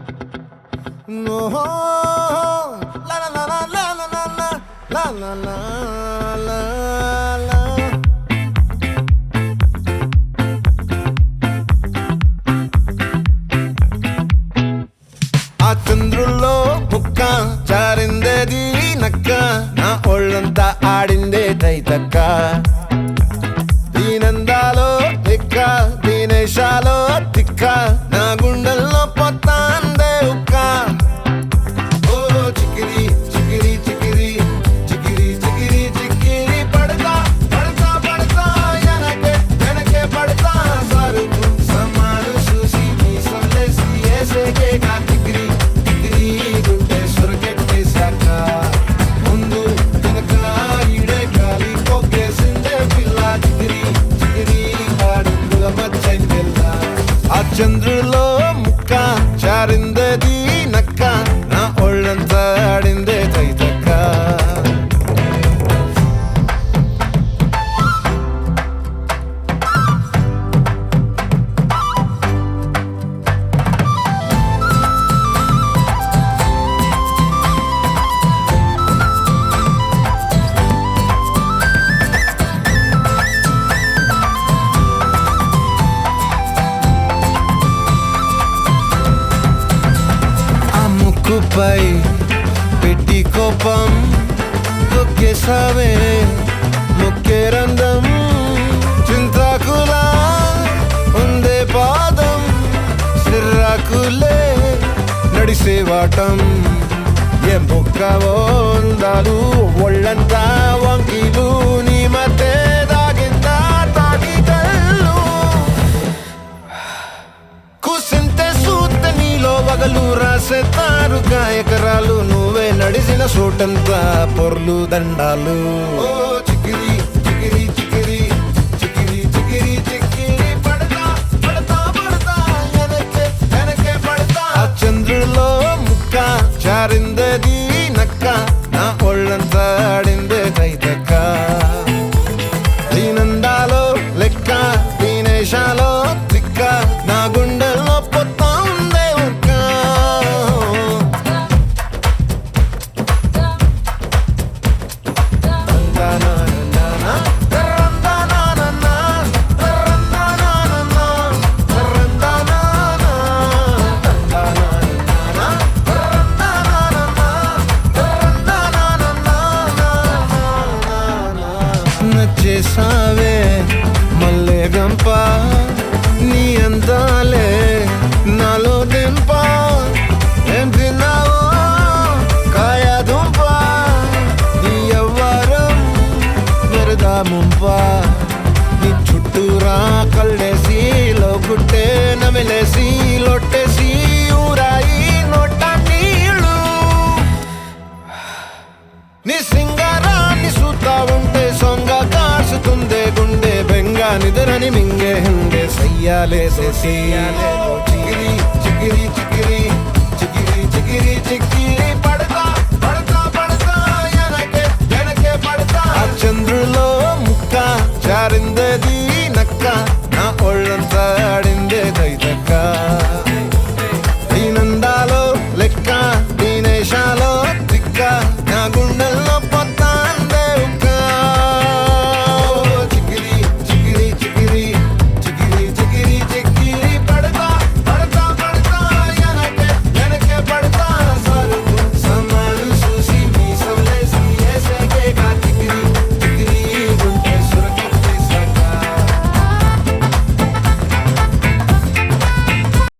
No, la la la la la la la la la la la la. ఆ చంద్రుల్లో ముక్క చారిందేది నక్క నా ఒళ్ళంతా ఆడిందే తైతక్క దీనందాలో ఎక్క దీనేశాలో తిక్క నా గుండెల్లో పొత్తాందే ఉక్క ఓ చికిరి చికిరి చికిరి చికిరి చికిరి చికిరి పడతా పడతా పడతా వెనకే వెనకే పడతా సరుకు సమాను చూసి మీ సొల్లేసి ఏసేకే కా చికిరి చికిరి గుండె సురకెట్టేశాక ముందు వెనక ఈడే గాలి కొక్కేసిందే పిల్ల చికిరి చికిరి ఆడుగుల మచ్చైన పిల్ల ఆ చంద్రులో ముక్క చారిందేది నక్క నా ఒళ్ళంతా ఆడిందే తైతక్క ముక్కుపై పెట్టి కోపం తొక్కేసావే ముక్కే రంధం చింతాకులా ఉందే పాదం సిర్రాకులే నడిసేవాటం ఏ బొక్కవో అందాలు ఒళ్ళంతా వంకీలు నీ మధ్య దాగిందా తాగి కళ్ళు కూసింతే సూత్త నీలో వగలు రాసేతారు గాయకరాలు నువ్వే నడిసిన చోటంతా పొర్లు దండాలు ఓ చికిరి చికిరి చికిరి చికిరి చికిరి చికిరి పడతా పడతా పడతా వెనకే వెనకే పడతా ఆ చంద్రులో ముక్క చారిందేది నక్క నా ఒళ్ళంతా ఆడిందే తైతక్క దీనందాలో లెక్క దీనేశాలో తిక్క నా గుండెల్లో పొత్తా ఉందే ఉక్క నచ్చేసావే మల్లె గంప నీ అందాలే నాలో దింప ఏం తిన్నావో కాయ దుంప నీ ఎవ్వరం మెరదా ముంప నీ చుట్టూరా కళ్ళేసి లోకుట్టే నమిలేసి లొట్టేసి ఊరాయి నోట నీళ్ళు నీ సింగారాన్ని చూస్తా ఉంటే సొంగ కాసుతుందే గుండె బెంగా నిద్రని మింగే హంగే సయ్యాలే